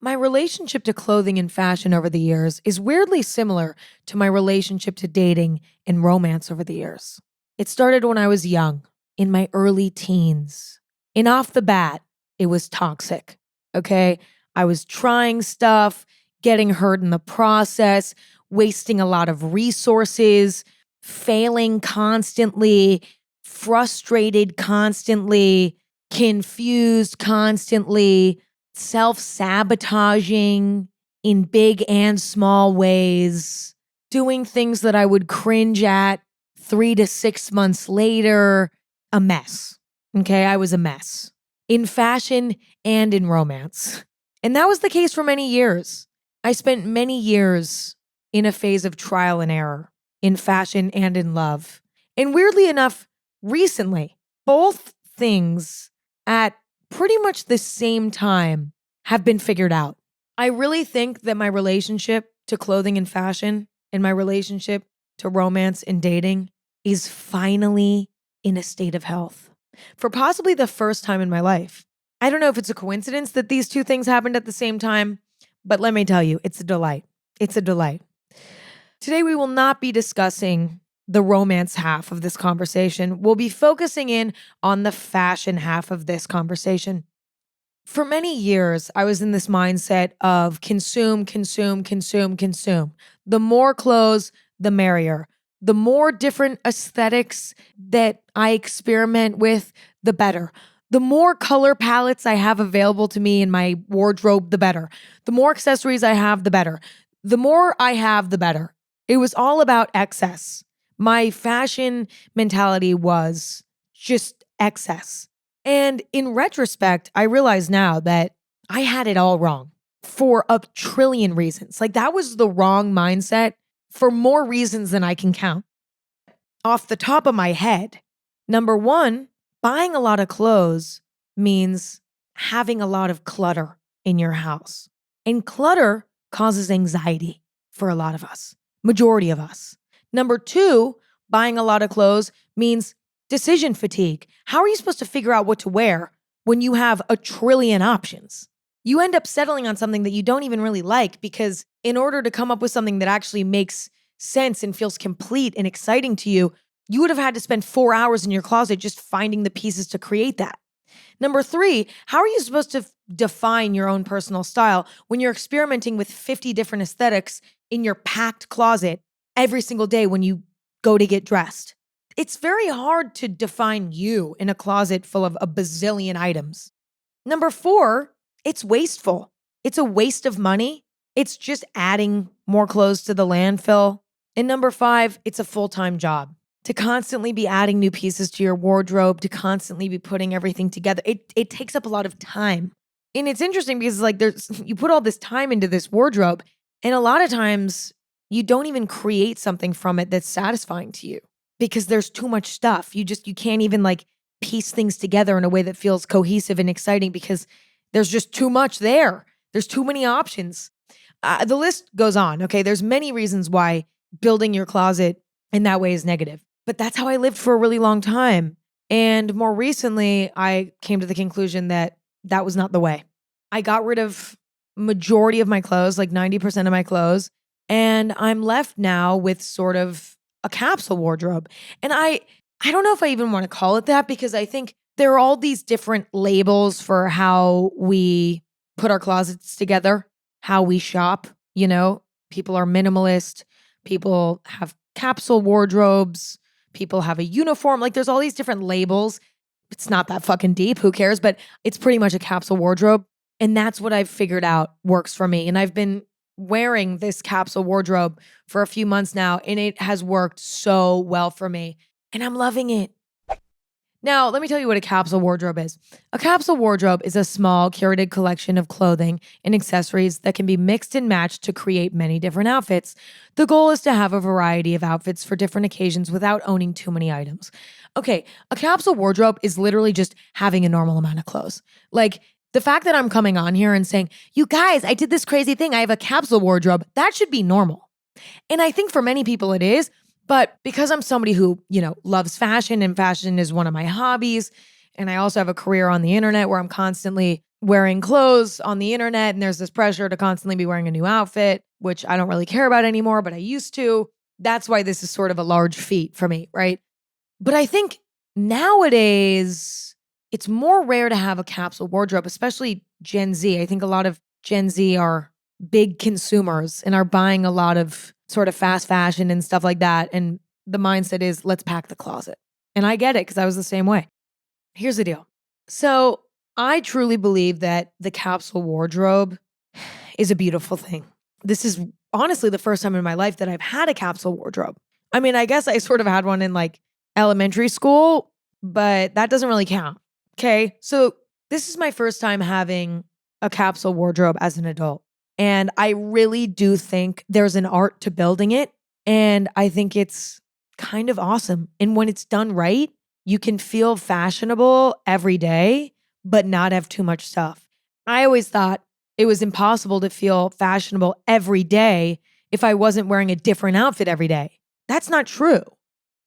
My relationship to clothing and fashion over the years is weirdly similar to my relationship to dating and romance over the years. It started when I was young, in my early teens. And off the bat, it was toxic. Okay. I was trying stuff, getting hurt in the process, wasting a lot of resources, failing constantly, frustrated constantly, confused constantly, self-sabotaging in big and small ways, doing things that I would cringe at 3 to 6 months later, a mess. Okay, I was a mess in fashion and in romance. And that was the case for many years. I spent many years in a phase of trial and error in fashion and in love. And weirdly enough, recently, both things at pretty much the same time have been figured out. I really think that my relationship to clothing and fashion and my relationship to romance and dating is finally in a state of health for possibly the first time in my life. I don't know if it's a coincidence that these two things happened at the same time, but let me tell you, it's a delight. It's a delight. Today, we will not be discussing the romance half of this conversation. We'll be focusing in on the fashion half of this conversation. For many years, I was in this mindset of consume, consume, consume, consume. The more clothes, the merrier. The more different aesthetics that I experiment with, the better. The more color palettes I have available to me in my wardrobe, the better. The more accessories I have, the better. The more I have, the better. It was all about excess. My fashion mentality was just excess. And in retrospect, I realize now that I had it all wrong for a trillion reasons. Like, that was the wrong mindset for more reasons than I can count. Off the top of my head, number one, buying a lot of clothes means having a lot of clutter in your house. And clutter causes anxiety for a lot of us, majority of us. Number two, buying a lot of clothes means decision fatigue. How are you supposed to figure out what to wear when you have a trillion options? You end up settling on something that you don't even really like because in order to come up with something that actually makes sense and feels complete and exciting to you, you would have had to spend 4 hours in your closet just finding the pieces to create that. Number three, how are you supposed to define your own personal style when you're experimenting with 50 different aesthetics in your packed closet every single day when you go to get dressed? It's very hard to define you in a closet full of a bazillion items. Number four, it's wasteful. It's a waste of money. It's just adding more clothes to the landfill. And number five, it's a full-time job. To constantly be adding new pieces to your wardrobe, to constantly be putting everything together, it takes up a lot of time. And it's interesting because you put all this time into this wardrobe, and a lot of times you don't even create something from it that's satisfying to you because there's too much stuff. You can't even like piece things together in a way that feels cohesive and exciting because there's just too much there. There's too many options. The list goes on. Okay. There's many reasons why building your closet in that way is negative, but that's how I lived for a really long time. And more recently, I came to the conclusion that that was not the way. I got rid of majority of my clothes, like 90% of my clothes. And I'm left now with sort of a capsule wardrobe. And I don't know if I even want to call it that because I think there are all these different labels for how we put our closets together, how we shop. You know, people are minimalist, people have capsule wardrobes, people have a uniform. Like, there's all these different labels. It's not that fucking deep. Who cares? But it's pretty much a capsule wardrobe. And that's what I've figured out works for me. And I've been wearing this capsule wardrobe for a few months now, and it has worked so well for me. And I'm loving it. Now, let me tell you what a capsule wardrobe is. A capsule wardrobe is a small, curated collection of clothing and accessories that can be mixed and matched to create many different outfits. The goal is to have a variety of outfits for different occasions without owning too many items. Okay, a capsule wardrobe is literally just having a normal amount of clothes. Like, the fact that I'm coming on here and saying, you guys, I did this crazy thing. I have a capsule wardrobe. That should be normal. And I think for many people it is. But because I'm somebody who, loves fashion and fashion is one of my hobbies, and I also have a career on the internet where I'm constantly wearing clothes on the internet and there's this pressure to constantly be wearing a new outfit, which I don't really care about anymore, but I used to. That's why this is sort of a large feat for me, right? But I think nowadays it's more rare to have a capsule wardrobe, especially Gen Z. I think a lot of Gen Z are big consumers and are buying a lot of sort of fast fashion and stuff like that. And the mindset is, let's pack the closet. And I get it because I was the same way. Here's the deal. So I truly believe that the capsule wardrobe is a beautiful thing. This is honestly the first time in my life that I've had a capsule wardrobe. I mean, I guess I sort of had one in like elementary school, but that doesn't really count. Okay. So this is my first time having a capsule wardrobe as an adult. And I really do think there's an art to building it. And I think it's kind of awesome. And when it's done right, you can feel fashionable every day, but not have too much stuff. I always thought it was impossible to feel fashionable every day if I wasn't wearing a different outfit every day. That's not true.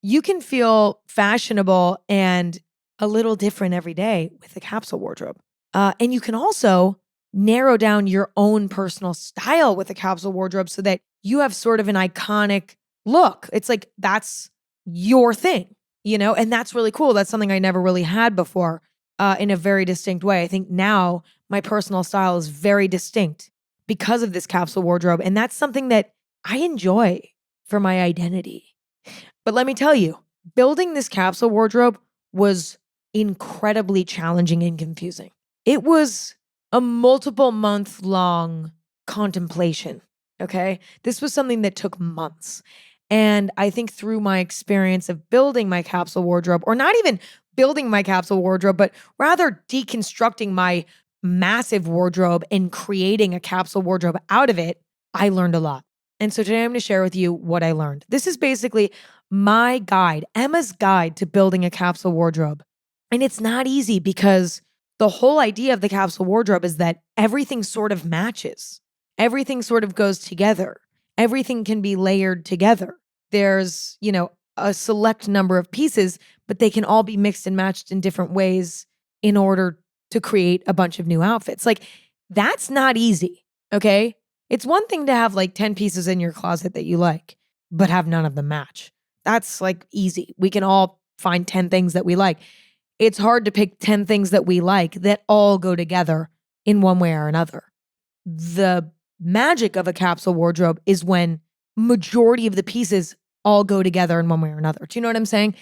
You can feel fashionable and a little different every day with a capsule wardrobe. And you can also narrow down your own personal style with a capsule wardrobe so that you have sort of an iconic look. It's like that's your thing, and that's really cool. That's something I never really had before in a very distinct way. I think now my personal style is very distinct because of this capsule wardrobe. And that's something that I enjoy for my identity. But let me tell you, building this capsule wardrobe was incredibly challenging and confusing. It was a multiple month long contemplation. Okay. This was something that took months. And I think through my experience of building my capsule wardrobe, or not even building my capsule wardrobe, but rather deconstructing my massive wardrobe and creating a capsule wardrobe out of it, I learned a lot. And so today I'm going to share with you what I learned. This is basically my guide, Emma's guide to building a capsule wardrobe. And it's not easy because the whole idea of the capsule wardrobe is that everything sort of matches. Everything sort of goes together. Everything can be layered together. There's, a select number of pieces, but they can all be mixed and matched in different ways in order to create a bunch of new outfits. Like, that's not easy, okay? It's one thing to have like 10 pieces in your closet that you like, but have none of them match. That's like easy. We can all find 10 things that we like. It's hard to pick 10 things that we like that all go together in one way or another. The magic of a capsule wardrobe is when majority of the pieces all go together in one way or another. Do you know what I'm saying?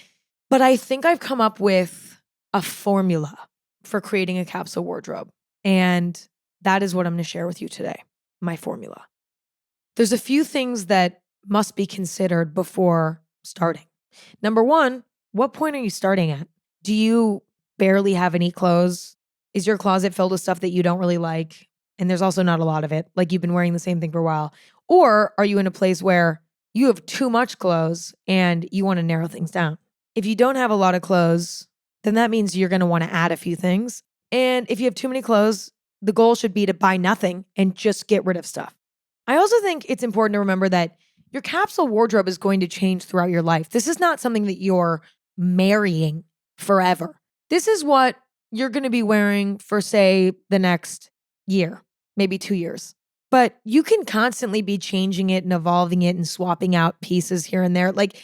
But I think I've come up with a formula for creating a capsule wardrobe. And that is what I'm going to share with you today, my formula. There's a few things that must be considered before starting. Number one, what point are you starting at? Do you barely have any clothes? Is your closet filled with stuff that you don't really like? And there's also not a lot of it. Like you've been wearing the same thing for a while. Or are you in a place where you have too much clothes and you want to narrow things down? If you don't have a lot of clothes, then that means you're going to want to add a few things. And if you have too many clothes, the goal should be to buy nothing and just get rid of stuff. I also think it's important to remember that your capsule wardrobe is going to change throughout your life. This is not something that you're marrying forever. This is what you're going to be wearing for, say, the next year, maybe 2 years. But you can constantly be changing it and evolving it and swapping out pieces here and there. Like,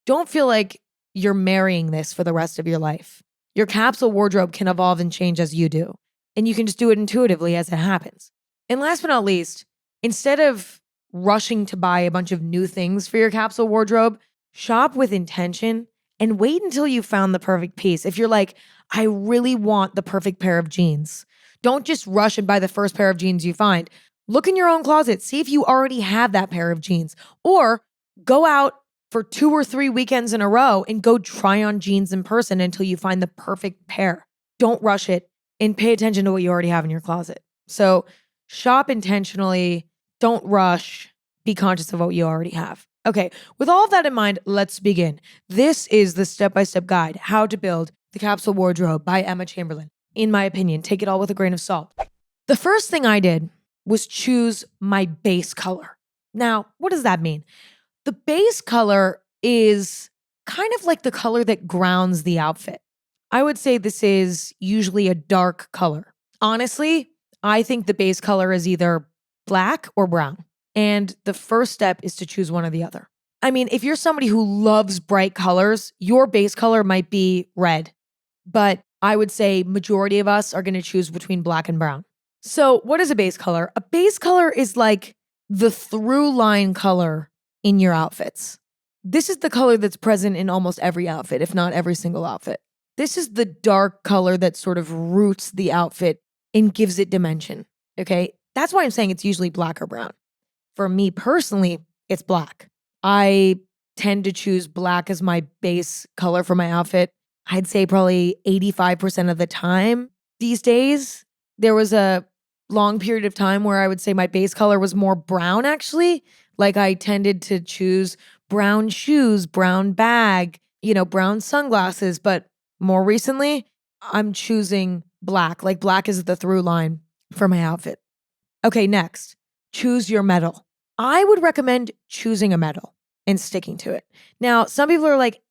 don't feel like you're marrying this for the rest of your life. Your capsule wardrobe can evolve and change as you do. And you can just do it intuitively as it happens. And last but not least, instead of rushing to buy a bunch of new things for your capsule wardrobe, shop with intention and wait until you found the perfect piece. If you're like, I really want the perfect pair of jeans, don't just rush and buy the first pair of jeans you find. Look in your own closet, see if you already have that pair of jeans, or go out for 2 or 3 weekends in a row and go try on jeans in person until you find the perfect pair. Don't rush it and pay attention to what you already have in your closet. So shop intentionally, don't rush, be conscious of what you already have. Okay, with all of that in mind, let's begin. This is the step-by-step guide, How to Build the Capsule Wardrobe by Emma Chamberlain. In my opinion, take it all with a grain of salt. The first thing I did was choose my base color. Now, what does that mean? The base color is kind of like the color that grounds the outfit. I would say this is usually a dark color. Honestly, I think the base color is either black or brown. And the first step is to choose one or the other. I mean, if you're somebody who loves bright colors, your base color might be red. But I would say majority of us are going to choose between black and brown. So, what is a base color? A base color is like the through line color in your outfits. This is the color that's present in almost every outfit, if not every single outfit. This is the dark color that sort of roots the outfit and gives it dimension. Okay. That's why I'm saying it's usually black or brown. For me personally, it's black. I tend to choose black as my base color for my outfit. I'd say probably 85% of the time these days. There was a long period of time where I would say my base color was more brown, actually. Like I tended to choose brown shoes, brown bag, brown sunglasses. But more recently, I'm choosing black. Like black is the through line for my outfit. Okay, next, choose your metal. I would recommend choosing a metal and sticking to it. Now, some people are like,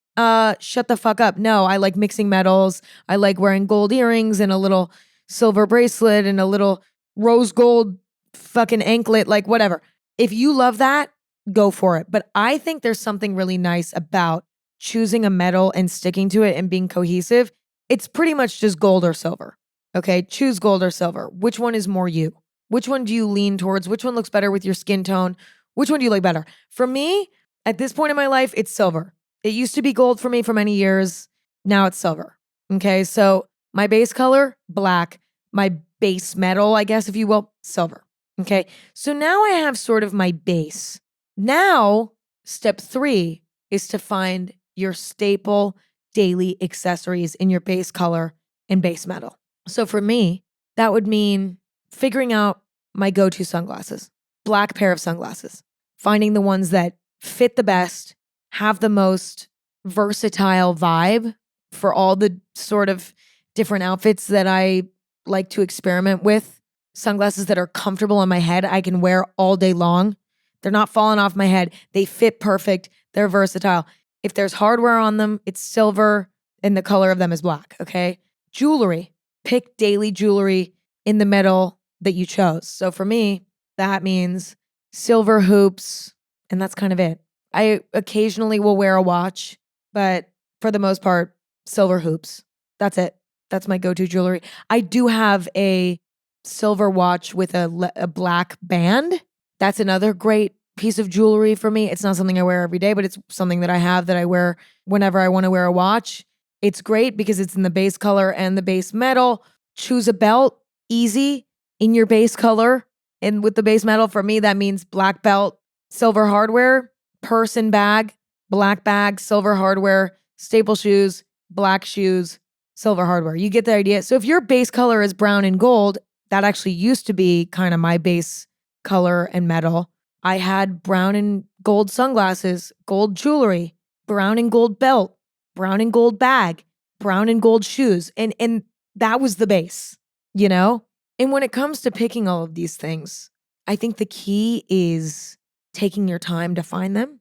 shut the fuck up. No, I like mixing metals. I like wearing gold earrings and a little silver bracelet and a little rose gold fucking anklet, like whatever. If you love that, go for it. But I think there's something really nice about choosing a metal and sticking to it and being cohesive. It's pretty much just gold or silver. Okay, choose gold or silver. Which one is more you? Which one do you lean towards? Which one looks better with your skin tone? Which one do you like better? For me, at this point in my life, it's silver. It used to be gold for me for many years. Now it's silver. Okay, so my base color, black. My base metal, I guess, if you will, silver. Okay, so now I have sort of my base. Now, step 3 is to find your staple daily accessories in your base color and base metal. So for me, that would mean figuring out my go-to sunglasses, black pair of sunglasses, finding the ones that fit the best, have the most versatile vibe for all the sort of different outfits that I like to experiment with. Sunglasses that are comfortable on my head, I can wear all day long. They're not falling off my head. They fit perfect. They're versatile. If there's hardware on them, it's silver and the color of them is black, okay? Jewelry. Pick daily jewelry in the metal that you chose. So for me, that means silver hoops, and that's kind of it. I occasionally will wear a watch, but for the most part, silver hoops. That's it. That's my go-to jewelry. I do have a silver watch with a black band. That's another great piece of jewelry for me. It's not something I wear every day, but it's something that I have that I wear whenever I want to wear a watch. It's great because it's in the base color and the base metal. Choose a belt, easy, in your base color. And with the base metal, for me, that means black belt, silver hardware, purse and bag, black bag, silver hardware, staple shoes, black shoes, silver hardware. You get the idea. So if your base color is brown and gold, that actually used to be kind of my base color and metal. I had brown and gold sunglasses, gold jewelry, brown and gold belt, brown and gold bag, brown and gold shoes. And that was the base, you know? And when it comes to picking all of these things, I think the key is taking your time to find them,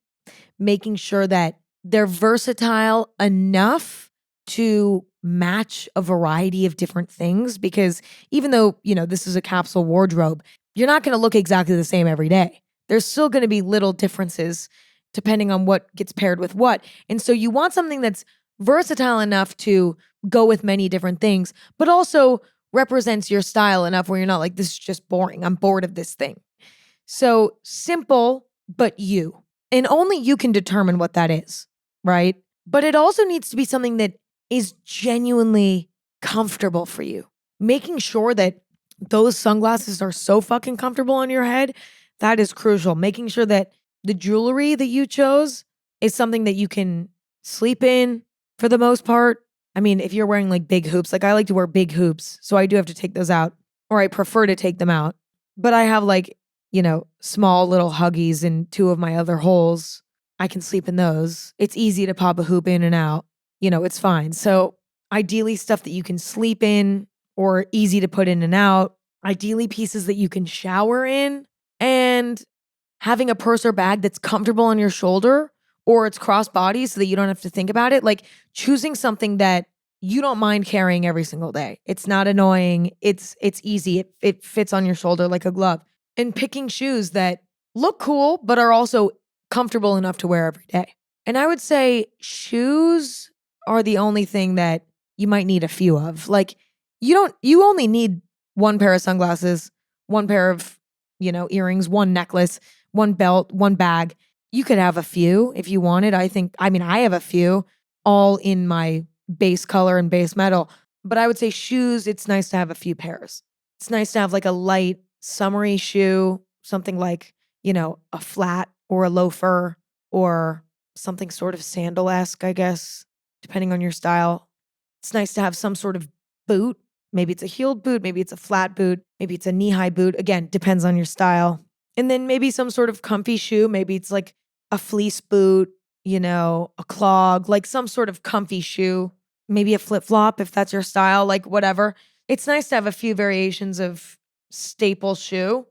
making sure that they're versatile enough to match a variety of different things. Because even though, this is a capsule wardrobe, you're not going to look exactly the same every day. There's still going to be little differences depending on what gets paired with what. And so you want something that's versatile enough to go with many different things, but also represents your style enough where you're not like, this is just boring. I'm bored of this thing. So simple, but you. And only you can determine what that is, right? But it also needs to be something that is genuinely comfortable for you. Making sure that those sunglasses are so fucking comfortable on your head, that is crucial. Making sure that the jewelry that you chose is something that you can sleep in for the most part. I mean, if you're wearing like big hoops, like I like to wear big hoops, so I do have to take those out, or I prefer to take them out. But I have like, small little huggies in 2 of my other holes. I can sleep in those. It's easy to pop a hoop in and out. It's fine. So ideally stuff that you can sleep in or easy to put in and out. Ideally pieces that you can shower in, and having a purse or bag that's comfortable on your shoulder or it's crossbody so that you don't have to think about it. Like choosing something that you don't mind carrying every single day. It's not annoying. It's easy. It fits on your shoulder like a glove. And picking shoes that look cool but are also comfortable enough to wear every day. And I would say shoes are the only thing that you might need a few of. Like you only need one pair of sunglasses, one pair of, earrings, one necklace, one belt, one bag. You could have a few if you wanted. I have a few all in my base color and base metal. But I would say shoes, it's nice to have a few pairs. It's nice to have like a light, summery shoe, something like, a flat or a loafer or something sort of sandal-esque, I guess, depending on your style. It's nice to have some sort of boot. Maybe it's a heeled boot, maybe it's a flat boot, maybe it's a knee-high boot. Again, depends on your style. And then maybe some sort of comfy shoe. Maybe it's like a fleece boot, a clog, like some sort of comfy shoe. Maybe a flip-flop if that's your style, like whatever. It's nice to have a few variations of staple shoe.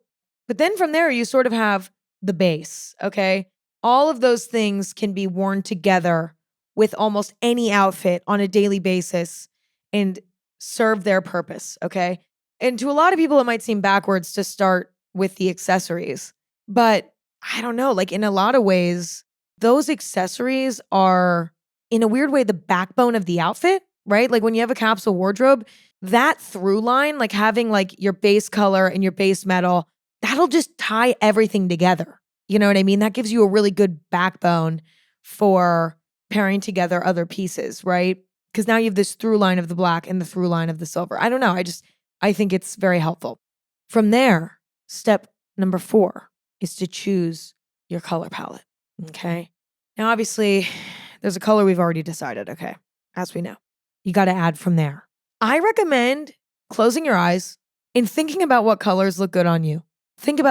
But then from there, you sort of have the base, okay? All of those things can be worn together with almost any outfit on a daily basis and serve their purpose, okay? And to a lot of people, it might seem backwards to start with the accessories. But I don't know, like in a lot of ways, those accessories are, in a weird way, the backbone of the outfit, right? Like when you have a capsule wardrobe, that through line, like having like your base color and your base metal, that'll just tie everything together. You know what I mean? That gives you a really good backbone for pairing together other pieces, right? Because now you have this through line of the black and the through line of the silver. I don't know. I think it's very helpful. From there, step number 4 is to choose your color palette. Okay. Now, obviously, there's a color we've already decided. Okay. As we know, you got to add from there. I recommend closing your eyes and thinking about what colors look good on you.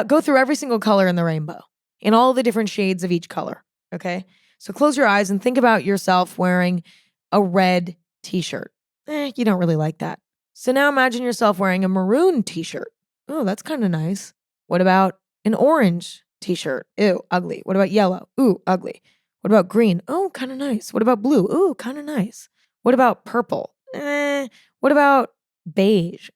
Go through every single color in the rainbow and all the different shades of each color. Okay. So close your eyes and think about yourself wearing a red t-shirt. You don't really like that. So now imagine yourself wearing a maroon t-shirt. Oh, that's kind of nice. What about an orange t-shirt? Ew, ugly. What about yellow? Ooh, ugly. What about green? Oh, kind of nice. What about blue? Ooh, kind of nice. What about purple? What about beige?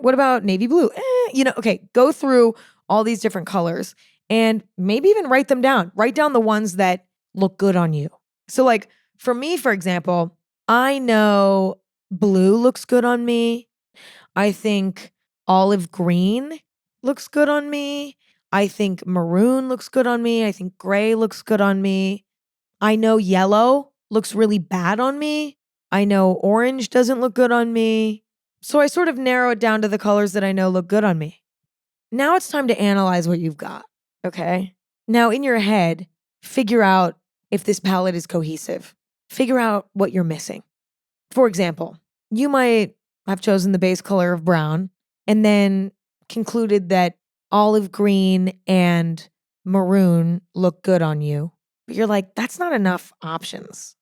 What about navy blue? Okay, go through all these different colors and maybe even write them down. Write down the ones that look good on you. So like for me, for example, I know blue looks good on me. I think olive green looks good on me. I think maroon looks good on me. I think gray looks good on me. I know yellow looks really bad on me. I know orange doesn't look good on me. So I sort of narrow it down to the colors that I know look good on me. Now it's time to analyze what you've got, okay? Now in your head, figure out if this palette is cohesive. Figure out what you're missing. For example, you might have chosen the base color of brown and then concluded that olive green and maroon look good on you. But you're like, that's not enough options.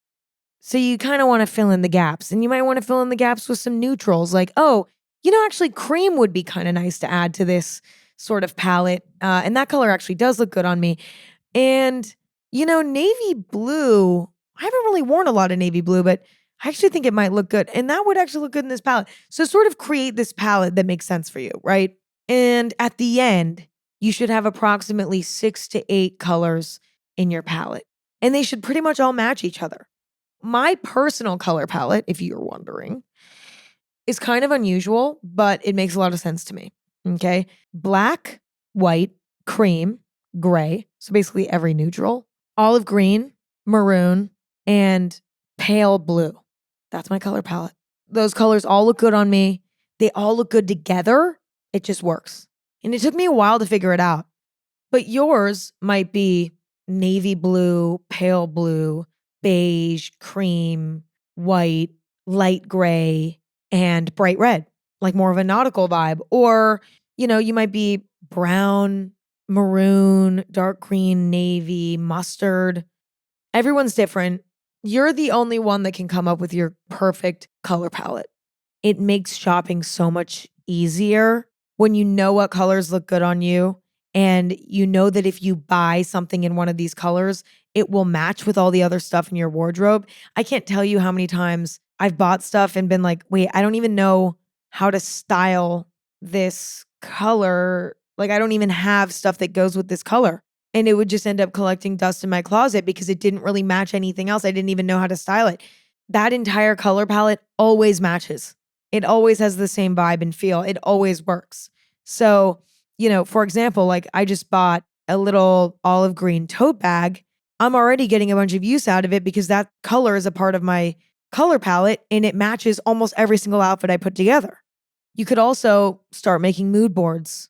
So you kind of want to fill in the gaps, and you might want to fill in the gaps with some neutrals like, actually cream would be kind of nice to add to this sort of palette. And that color actually does look good on me. And, navy blue, I haven't really worn a lot of navy blue, but I actually think it might look good. And that would actually look good in this palette. So sort of create this palette that makes sense for you, right? And at the end, you should have approximately 6 to 8 colors in your palette. And they should pretty much all match each other. My personal color palette, if you're wondering, is kind of unusual, but it makes a lot of sense to me. Okay. Black, white, cream, gray. So basically every neutral, olive green, maroon, and pale blue. That's my color palette. Those colors all look good on me. They all look good together. It just works. And it took me a while to figure it out. But yours might be navy blue, pale blue, beige, cream, white, light gray, and bright red, like more of a nautical vibe. Or, you might be brown, maroon, dark green, navy, mustard. Everyone's different. You're the only one that can come up with your perfect color palette. It makes shopping so much easier when you know what colors look good on you. And you know that if you buy something in one of these colors, it will match with all the other stuff in your wardrobe. I can't tell you how many times I've bought stuff and been like, wait, I don't even know how to style this color. Like, I don't even have stuff that goes with this color. And it would just end up collecting dust in my closet because it didn't really match anything else. I didn't even know how to style it. That entire color palette always matches. It always has the same vibe and feel. It always works. So, for example, like I just bought a little olive green tote bag. I'm already getting a bunch of use out of it because that color is a part of my color palette and it matches almost every single outfit I put together. You could also start making mood boards.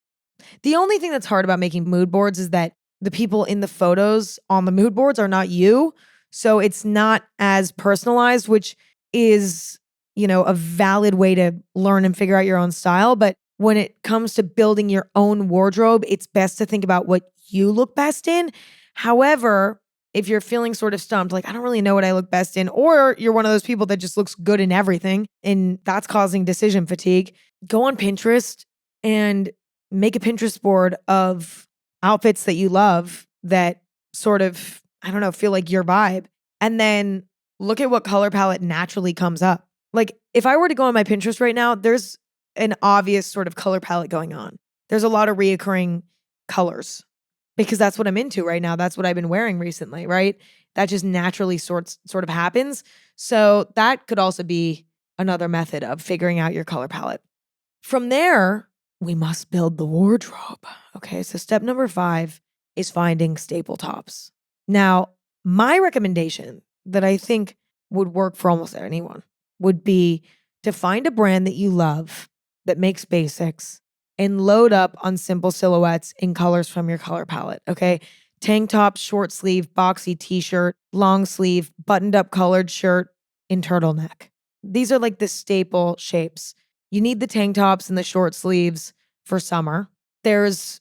The only thing that's hard about making mood boards is that the people in the photos on the mood boards are not you. So it's not as personalized, which is, a valid way to learn and figure out your own style. But when it comes to building your own wardrobe, it's best to think about what you look best in. However, if you're feeling sort of stumped, like, I don't really know what I look best in, or you're one of those people that just looks good in everything and that's causing decision fatigue, go on Pinterest and make a Pinterest board of outfits that you love that sort of, I don't know, feel like your vibe. And then look at what color palette naturally comes up. Like if I were to go on my Pinterest right now, there's an obvious sort of color palette going on. There's a lot of reoccurring colors because that's what I'm into right now. That's what I've been wearing recently, right? That just naturally sort of happens. So that could also be another method of figuring out your color palette. From there, we must build the wardrobe. Okay, so step number 5 is finding staple tops. Now, my recommendation that I think would work for almost anyone would be to find a brand that you love that makes basics and load up on simple silhouettes in colors from your color palette, okay? Tank top, short sleeve, boxy t-shirt, long sleeve, buttoned up colored shirt, and turtleneck. These are like the staple shapes. You need the tank tops and the short sleeves for summer. There's,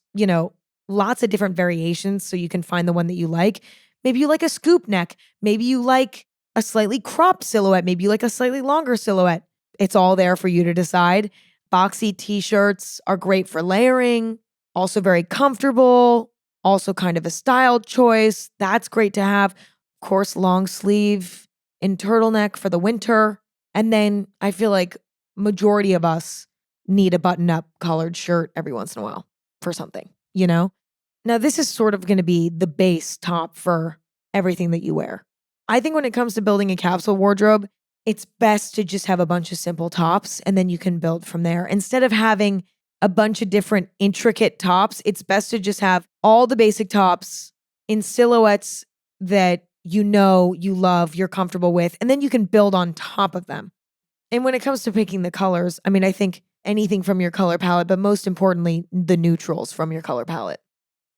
lots of different variations so you can find the one that you like. Maybe you like a scoop neck. Maybe you like a slightly cropped silhouette. Maybe you like a slightly longer silhouette. It's all there for you to decide. Boxy t-shirts are great for layering, also very comfortable, also kind of a style choice. That's great to have. Of course, long sleeve and turtleneck for the winter. And then I feel like majority of us need a button-up collared shirt every once in a while for something, Now, this is sort of going to be the base top for everything that you wear. I think when it comes to building a capsule wardrobe, it's best to just have a bunch of simple tops and then you can build from there. Instead of having a bunch of different intricate tops, it's best to just have all the basic tops in silhouettes that you love, you're comfortable with, and then you can build on top of them. And when it comes to picking the colors, I think anything from your color palette, but most importantly, the neutrals from your color palette.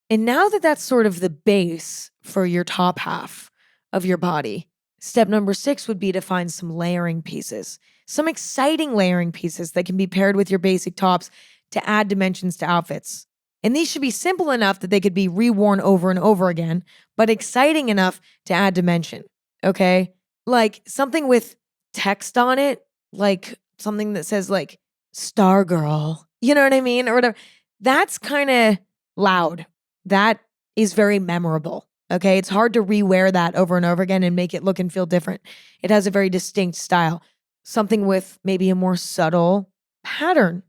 And now that that's sort of the base for your top half of your body, step number 6 would be to find some layering pieces, some exciting layering pieces that can be paired with your basic tops to add dimensions to outfits. And these should be simple enough that they could be reworn over and over again, but exciting enough to add dimension, okay? Like something with text on it, like something that says like Star Girl, you know what I mean? Or whatever. That's kind of loud. That is very memorable. Okay. It's hard to rewear that over and over again and make it look and feel different. It has a very distinct style. Something with maybe a more subtle pattern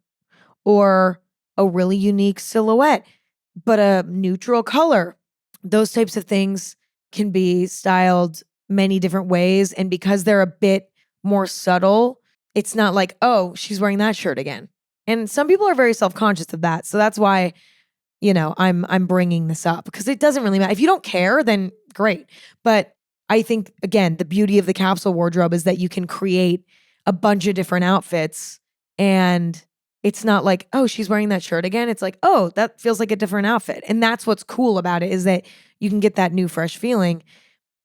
or a really unique silhouette, but a neutral color. Those types of things can be styled many different ways. And because they're a bit more subtle, it's not like, oh, she's wearing that shirt again. And some people are very self-conscious of that. So that's why, I'm bringing this up because it doesn't really matter. If you don't care, then great. But I think, again, the beauty of the capsule wardrobe is that you can create a bunch of different outfits and it's not like, oh, she's wearing that shirt again. It's like, oh, that feels like a different outfit. And that's what's cool about it is that you can get that new, fresh feeling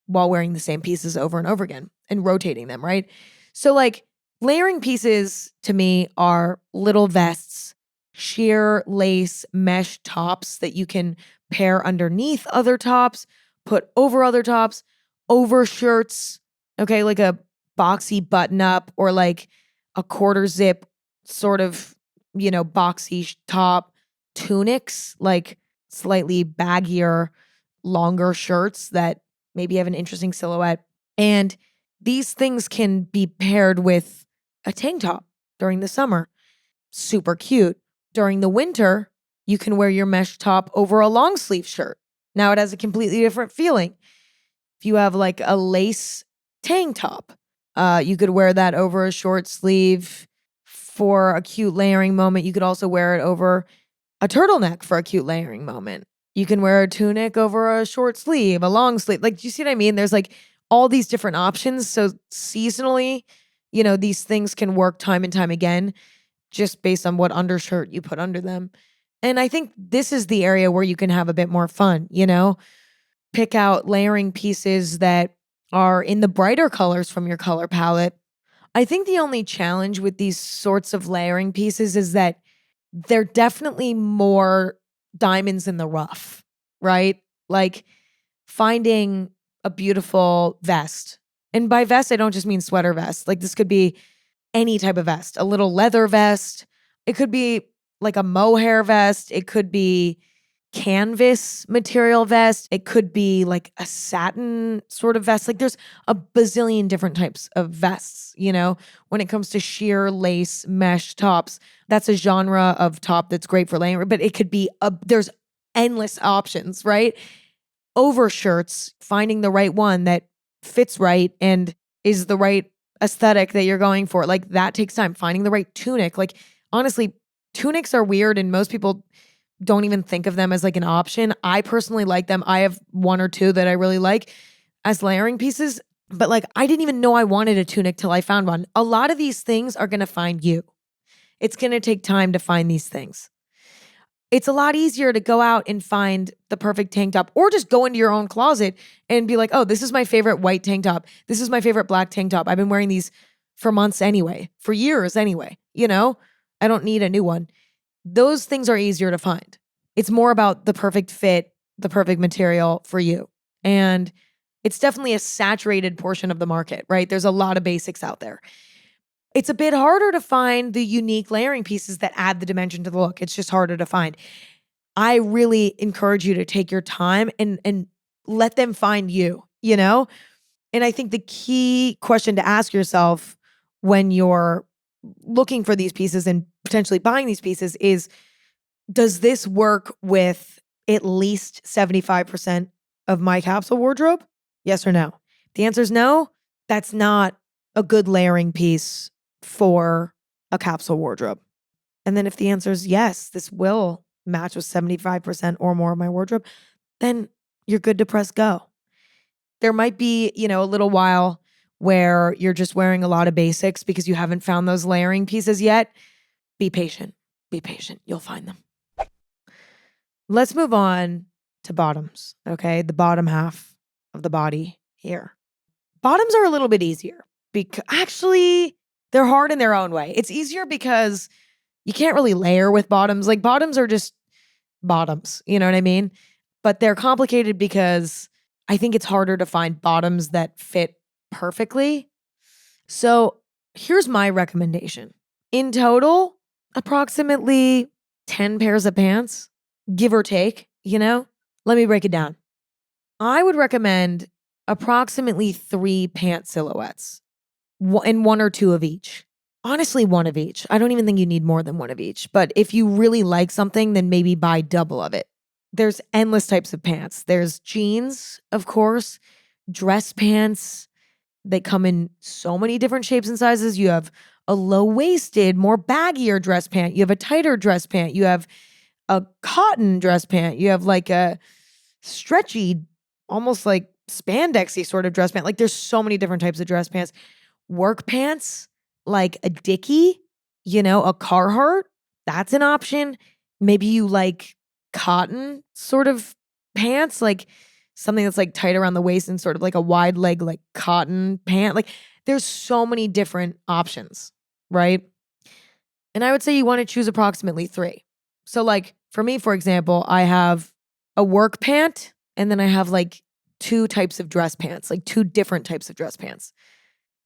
while wearing the same pieces over and over again and rotating them, right? So like layering pieces to me are little vests, sheer lace mesh tops that you can pair underneath other tops, put over other tops, over shirts, okay, like a boxy button up or like a quarter zip sort of, boxy top, tunics, like slightly baggier, longer shirts that maybe have an interesting silhouette. And these things can be paired with a tank top during the summer. Super cute. During the winter, you can wear your mesh top over a long sleeve shirt. Now it has a completely different feeling. If you have like a lace tank top, you could wear that over a short sleeve for a cute layering moment. You could also wear it over a turtleneck for a cute layering moment. You can wear a tunic over a short sleeve, a long sleeve. Like, do you see what I mean? There's like all these different options. So seasonally, these things can work time and time again, just based on what undershirt you put under them. And I think this is the area where you can have a bit more fun, pick out layering pieces that are in the brighter colors from your color palette. I think the only challenge with these sorts of layering pieces is that they're definitely more diamonds in the rough, right? Like finding a beautiful vest. And by vest, I don't just mean sweater vest. Like this could be any type of vest, a little leather vest. It could be like a mohair vest. It could be canvas material vest. It could be like a satin sort of vest. Like there's a bazillion different types of vests, when it comes to sheer lace mesh tops. That's a genre of top that's great for layering, but it could be there's endless options, right? Overshirts, finding the right one that fits right and is the right aesthetic that you're going for. Like that takes time. Finding the right tunic. Like honestly, tunics are weird and most people don't even think of them as like an option. I personally like them. I have one or two that I really like as layering pieces, but like I didn't even know I wanted a tunic till I found one. A lot of these things are going to find you. It's going to take time to find these things. It's a lot easier to go out and find the perfect tank top or just go into your own closet and be like, oh, this is my favorite white tank top. This is my favorite black tank top. I've been wearing these for months anyway, for years anyway. I don't need a new one. Those things are easier to find. It's more about the perfect fit, the perfect material for you. And it's definitely a saturated portion of the market, right? There's a lot of basics out there. It's a bit harder to find the unique layering pieces that add the dimension to the look. It's just harder to find. I really encourage you to take your time and let them find you, And I think the key question to ask yourself when you're looking for these pieces and potentially buying these pieces is, does this work with at least 75% of my capsule wardrobe? Yes or no? If the answer is no, that's not a good layering piece for a capsule wardrobe. And then if the answer is yes, this will match with 75% or more of my wardrobe, then you're good to press go. There might be, a little while where you're just wearing a lot of basics because you haven't found those layering pieces yet. Be patient. Be patient. You'll find them. Let's move on to bottoms, okay? The bottom half of the body here. Bottoms are a little bit easier because actually they're hard in their own way. It's easier because you can't really layer with bottoms. Like bottoms are just bottoms, you know what I mean? But they're complicated because I think it's harder to find bottoms that fit perfectly. So here's my recommendation. In total, approximately 10 pairs of pants, give or take, Let me break it down. I would recommend approximately 3 pant silhouettes and one or two of each. Honestly, one of each. I don't even think you need more than one of each. But if you really like something, then maybe buy double of it. There's endless types of pants. There's jeans, of course, dress pants. They come in so many different shapes and sizes. You have a low-waisted, more baggier dress pant. You have a tighter dress pant. You have a cotton dress pant. You have like a stretchy, almost like spandexy sort of dress pant. Like there's so many different types of dress pants. Work pants, like a Dickie, a Carhartt. That's an option. Maybe you like cotton sort of pants, like something that's like tight around the waist and sort of like a wide leg, like cotton pant. Like there's so many different options, right? And I would say you want to choose approximately 3. So like for me, for example, I have a work pant and then I have like 2 types of dress pants, like 2 different types of dress pants.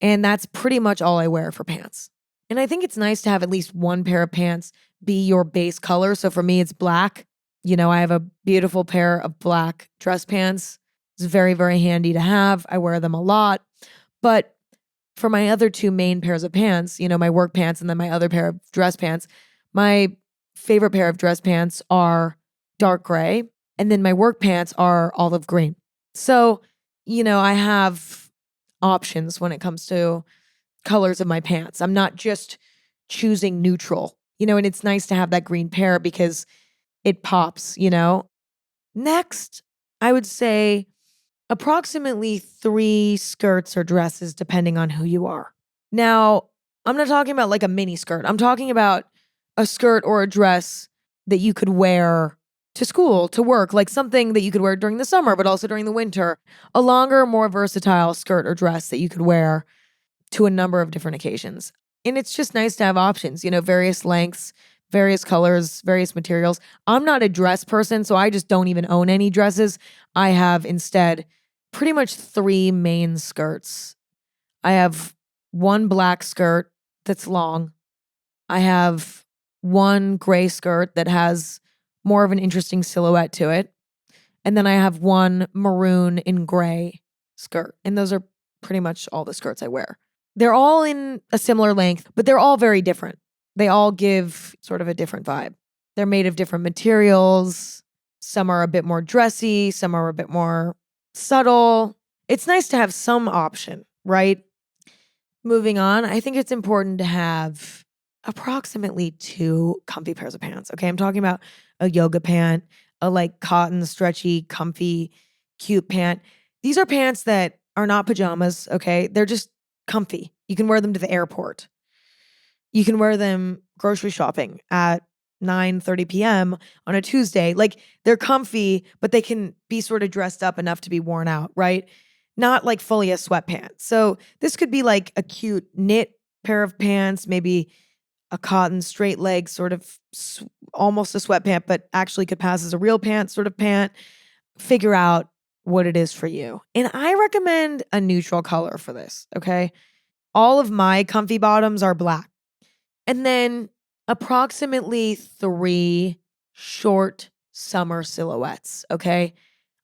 And that's pretty much all I wear for pants. And I think it's nice to have at least one pair of pants be your base color. So for me, it's black. I have a beautiful pair of black dress pants. It's very, very handy to have. I wear them a lot. But for my other two main pairs of pants, my work pants and then my other pair of dress pants, my favorite pair of dress pants are dark gray, and then my work pants are olive green. So, I have options when it comes to colors of my pants. I'm not just choosing neutral, and it's nice to have that green pair because it pops. Next, I would say approximately 3 skirts or dresses, depending on who you are. Now, I'm not talking about like a mini skirt. I'm talking about a skirt or a dress that you could wear to school, to work, like something that you could wear during the summer, but also during the winter. A longer, more versatile skirt or dress that you could wear to a number of different occasions. And it's just nice to have options, various lengths, various colors, various materials. I'm not a dress person, so I just don't even own any dresses. I have instead pretty much 3 main skirts. I have one black skirt that's long. I have one gray skirt that has more of an interesting silhouette to it. And then I have one maroon and gray skirt. And those are pretty much all the skirts I wear. They're all in a similar length, but they're all very different. They all give sort of a different vibe. They're made of different materials. Some are a bit more dressy, some are a bit more subtle. It's nice to have some option, right? Moving on, I think it's important to have approximately 2 comfy pairs of pants. Okay, I'm talking about a yoga pant, a like cotton, stretchy, comfy, cute pant. These are pants that are not pajamas, okay? They're just comfy. You can wear them to the airport. You can wear them grocery shopping at 9:30 p.m. on a Tuesday. Like they're comfy, but they can be sort of dressed up enough to be worn out, right? Not like fully a sweatpants. So this could be like a cute knit pair of pants, maybe a cotton straight leg sort of almost a sweatpant, but actually could pass as a real pant sort of pant. Figure out what it is for you. And I recommend a neutral color for this, okay? All of my comfy bottoms are black. And then approximately 3 short summer silhouettes, okay?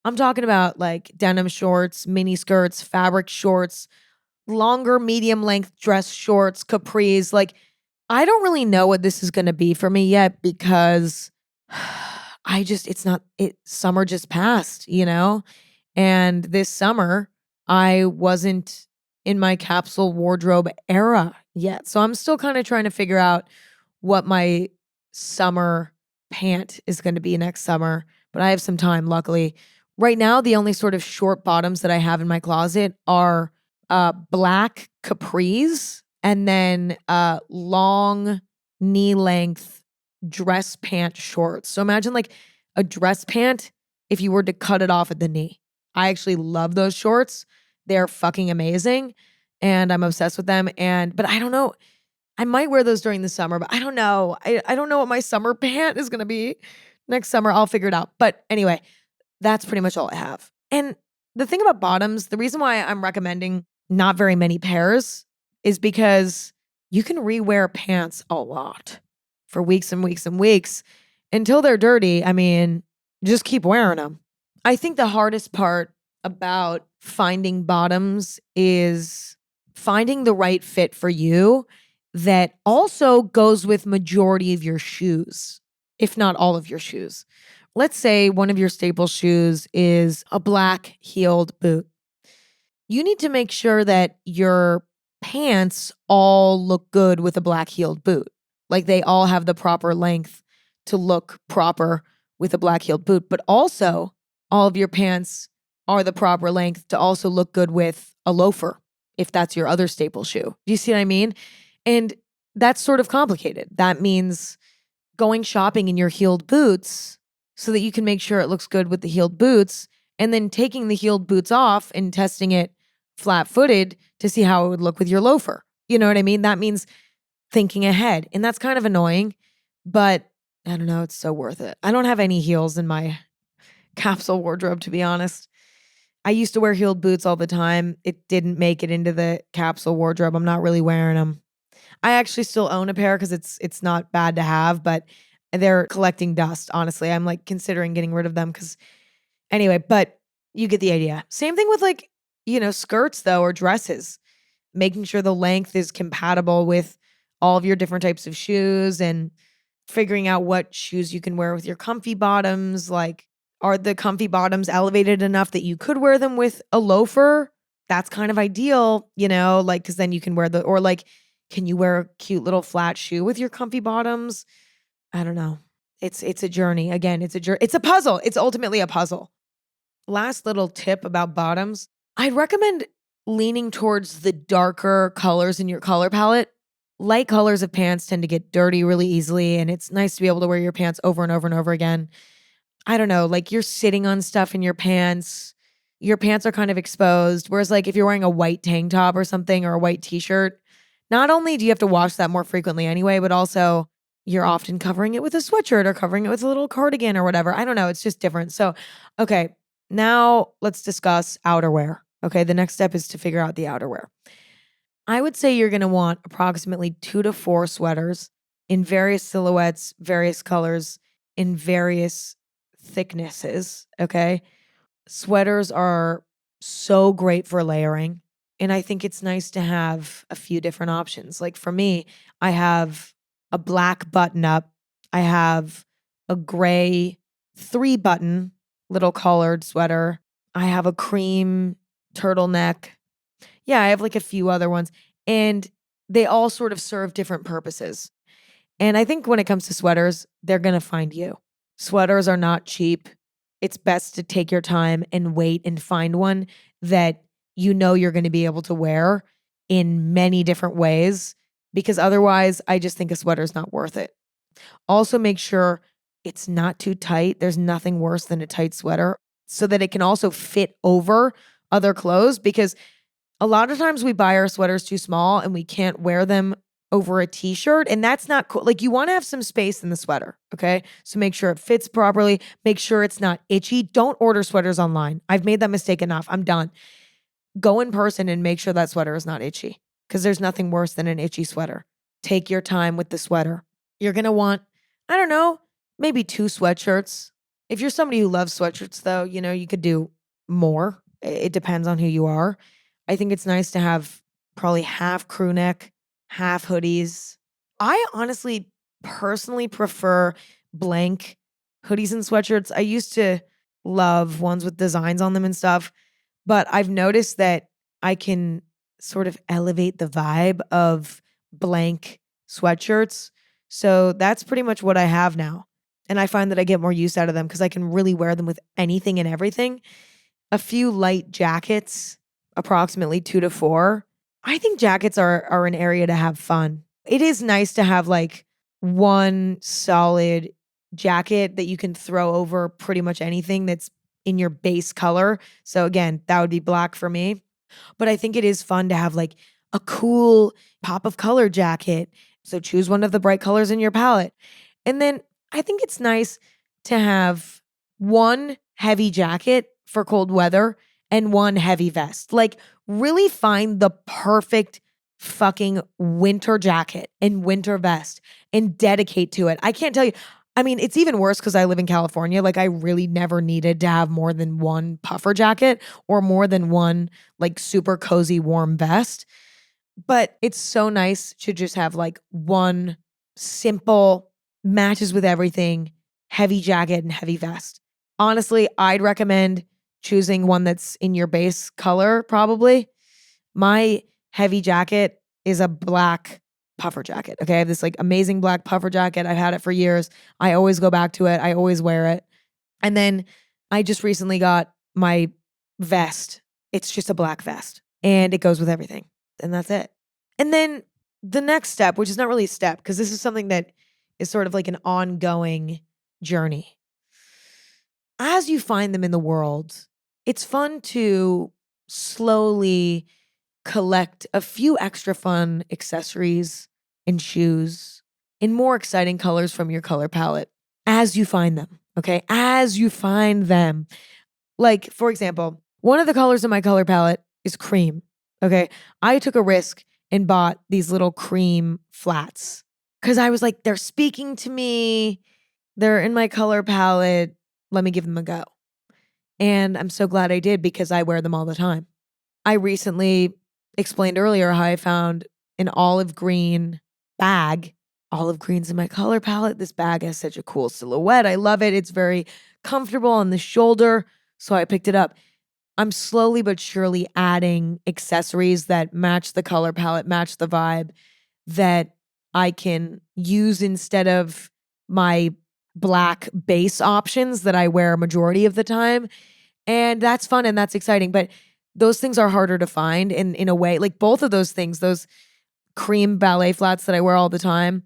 I'm talking about like denim shorts, mini skirts, fabric shorts, longer medium length dress shorts, capris. Like I don't really know what this is going to be for me yet because summer just passed. And this summer I wasn't in my capsule wardrobe era yet. So I'm still kind of trying to figure out what my summer pant is going to be next summer, but I have some time, luckily. Right now, the only sort of short bottoms that I have in my closet are black capris and then long knee length dress pant shorts. So imagine like a dress pant if you were to cut it off at the knee. I actually love those shorts. They're fucking amazing and I'm obsessed with them. But I don't know. I might wear those during the summer, but I don't know. I don't know what my summer pant is going to be next summer. I'll figure it out. But anyway, that's pretty much all I have. And the thing about bottoms, the reason why I'm recommending not very many pairs is because you can rewear pants a lot for weeks and weeks and weeks until they're dirty. I mean, just keep wearing them. I think the hardest part about finding bottoms is finding the right fit for you that also goes with majority of your shoes, if not all of your shoes. Let's say one of your staple shoes is a black heeled boot. You need to make sure that your pants all look good with a black heeled boot. Like they all have the proper length to look proper with a black heeled boot, but also all of your pants are the proper length to also look good with a loafer, if that's your other staple shoe. Do you see what I mean? And that's sort of complicated. That means going shopping in your heeled boots so that you can make sure it looks good with the heeled boots, and then taking the heeled boots off and testing it flat-footed to see how it would look with your loafer. You know what I mean? That means thinking ahead. And that's kind of annoying, but I don't know, it's so worth it. I don't have any heels in my capsule wardrobe, to be honest. I used to wear heeled boots all the time. It didn't make it into the capsule wardrobe. I'm not really wearing them. I actually still own a pair because it's not bad to have, but they're collecting dust, honestly. I'm like considering getting rid of them because anyway, but you get the idea. Same thing with like, skirts though, or dresses. making sure the length is compatible with all of your different types of shoes and figuring out what shoes you can wear with your comfy bottoms. Like, are the comfy bottoms elevated enough that you could wear them with a loafer? That's kind of ideal, like, because then you can wear or like, can you wear a cute little flat shoe with your comfy bottoms? I don't know. It's a journey. Again, it's a journey. It's a puzzle. It's ultimately a puzzle. Last little tip about bottoms. I'd recommend leaning towards the darker colors in your color palette. Light colors of pants tend to get dirty really easily, and it's nice to be able to wear your pants over and over and over again. I don't know, like you're sitting on stuff in your pants are kind of exposed. Whereas, like, if you're wearing a white tank top or something or a white t-shirt, not only do you have to wash that more frequently anyway, but also you're often covering it with a sweatshirt or covering it with a little cardigan or whatever. I don't know. It's just different. So, okay, now let's discuss outerwear. Okay, the next step is to figure out the outerwear. I would say you're going to want approximately 2 to 4 sweaters in various silhouettes, various colors, in various thicknesses. Okay. Sweaters are so great for layering. And I think it's nice to have a few different options. Like for me, I have a black button up, I have a gray 3-button little collared sweater, I have a cream turtleneck. Yeah, I have like a few other ones. And they all sort of serve different purposes. And I think when it comes to sweaters, they're going to find you. Sweaters are not cheap. It's best to take your time and wait and find one that you know you're going to be able to wear in many different ways, because otherwise, I just think a sweater is not worth it. Also, make sure it's not too tight. There's nothing worse than a tight sweater, so that it can also fit over other clothes, because a lot of times we buy our sweaters too small and we can't wear them over a t-shirt, and that's not cool. Like, you want to have some space in the sweater, okay? So make sure it fits properly. Make sure it's not itchy. Don't order sweaters online. I've made that mistake enough. I'm done. Go in person and make sure that sweater is not itchy, because there's nothing worse than an itchy sweater. Take your time with the sweater. You're going to want, I don't know, maybe 2 sweatshirts. If you're somebody who loves sweatshirts though, you could do more. It depends on who you are. I think it's nice to have probably half crew neck, half hoodies. I honestly personally prefer blank hoodies and sweatshirts. I used to love ones with designs on them and stuff, but I've noticed that I can sort of elevate the vibe of blank sweatshirts. So that's pretty much what I have now. And I find that I get more use out of them because I can really wear them with anything and everything. A few light jackets, approximately 2 to 4. I think jackets are an area to have fun. It is nice to have like one solid jacket that you can throw over pretty much anything that's in your base color. So again, that would be black for me. But I think it is fun to have like a cool pop of color jacket. So choose one of the bright colors in your palette. And then I think it's nice to have one heavy jacket for cold weather and one heavy vest. Like, really find the perfect fucking winter jacket and winter vest and dedicate to it. I can't tell you. I mean, it's even worse because I live in California. Like, I really never needed to have more than one puffer jacket or more than one like super cozy warm vest. But it's so nice to just have like one simple, matches with everything, heavy jacket and heavy vest. Honestly, I'd recommend choosing one that's in your base color, probably. My heavy jacket is a black puffer jacket. Okay. I have this like amazing black puffer jacket. I've had it for years. I always go back to it. I always wear it. And then I just recently got my vest. It's just a black vest and it goes with everything. And that's it. And then the next step, which is not really a step, because this is something that is sort of like an ongoing journey. As you find them in the world, it's fun to slowly collect a few extra fun accessories and shoes in more exciting colors from your color palette as you find them. Okay. As you find them. Like, for example, one of the colors in my color palette is cream. Okay. I took a risk and bought these little cream flats because I was like, they're speaking to me. They're in my color palette. Let me give them a go. And I'm so glad I did because I wear them all the time. I recently explained earlier how I found an olive green bag. Olive green's in my color palette. This bag has such a cool silhouette. I love it. It's very comfortable on the shoulder. So I picked it up. I'm slowly but surely adding accessories that match the color palette, match the vibe, that I can use instead of my black base options that I wear a majority of the time. And that's fun and that's exciting. But those things are harder to find in a way. Like both of those things, those cream ballet flats that I wear all the time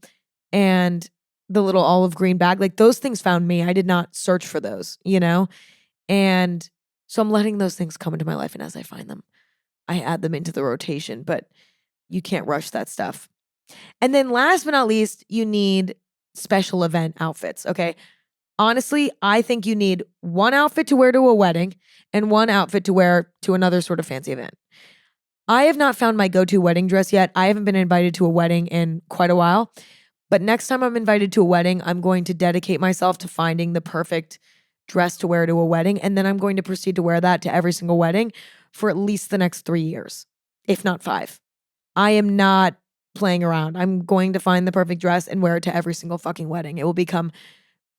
and the little olive green bag, like those things found me. I did not search for those, you know? And so I'm letting those things come into my life. And as I find them, I add them into the rotation, but you can't rush that stuff. And then last but not least, you need special event outfits. Okay. Honestly, I think you need one outfit to wear to a wedding and one outfit to wear to another sort of fancy event. I have not found my go-to wedding dress yet. I haven't been invited to a wedding in quite a while. But next time I'm invited to a wedding, I'm going to dedicate myself to finding the perfect dress to wear to a wedding. And then I'm going to proceed to wear that to every single wedding for at least the next 3 years, if not 5. I am not playing around. I'm going to find the perfect dress and wear it to every single fucking wedding. It will become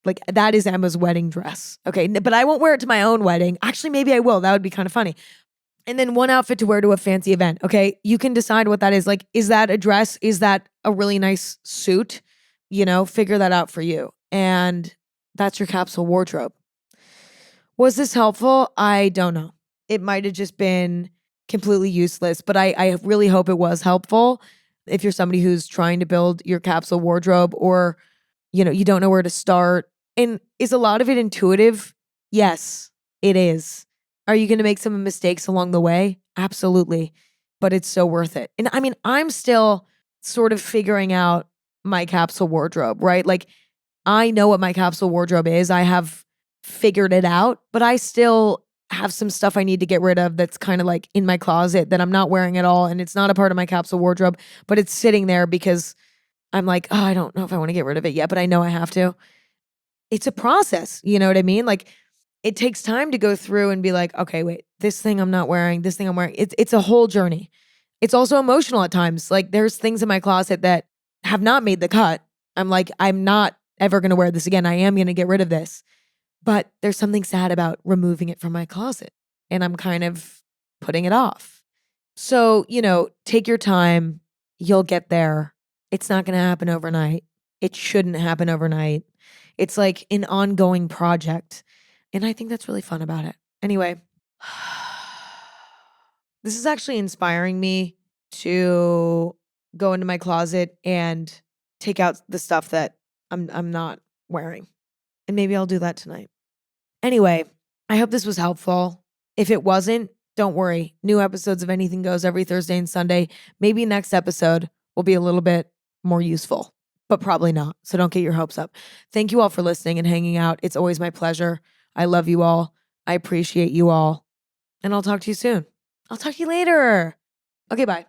like, that is Emma's wedding dress. Okay. But I won't wear it to my own wedding. Actually, maybe I will. That would be kind of funny. And then one outfit to wear to a fancy event. Okay. You can decide what that is. Like, is that a dress? Is that a really nice suit? You know, figure that out for you. And that's your capsule wardrobe. Was this helpful? I don't know. It might have just been completely useless, but I really hope it was helpful. If you're somebody who's trying to build your capsule wardrobe, or, you know, you don't know where to start. And is a lot of it intuitive? Yes, it is. Are you going to make some mistakes along the way? Absolutely. But it's so worth it. And I mean, I'm still sort of figuring out my capsule wardrobe, right? Like, I know what my capsule wardrobe is. I have figured it out, but I still have some stuff I need to get rid of that's kind of like in my closet that I'm not wearing at all. And it's not a part of my capsule wardrobe, but it's sitting there because I'm like, oh, I don't know if I want to get rid of it yet, but I know I have to. It's a process. You know what I mean? Like, it takes time to go through and be like, okay, wait, this thing I'm not wearing, this thing I'm wearing. It's a whole journey. It's also emotional at times. Like, there's things in my closet that have not made the cut. I'm like, I'm not ever going to wear this again. I am going to get rid of this. But there's something sad about removing it from my closet, and I'm kind of putting it off. So, you know, take your time. You'll get there. It's not going to happen overnight. It shouldn't happen overnight. It's like an ongoing project. And I think that's really fun about it. Anyway, this is actually inspiring me to go into my closet and take out the stuff that I'm not wearing. And maybe I'll do that tonight. Anyway, I hope this was helpful. If it wasn't, don't worry. New episodes of Anything Goes every Thursday and Sunday. Maybe next episode will be a little bit more useful, but probably not. So don't get your hopes up. Thank you all for listening and hanging out. It's always my pleasure. I love you all. I appreciate you all. And I'll talk to you soon. I'll talk to you later. Okay, bye.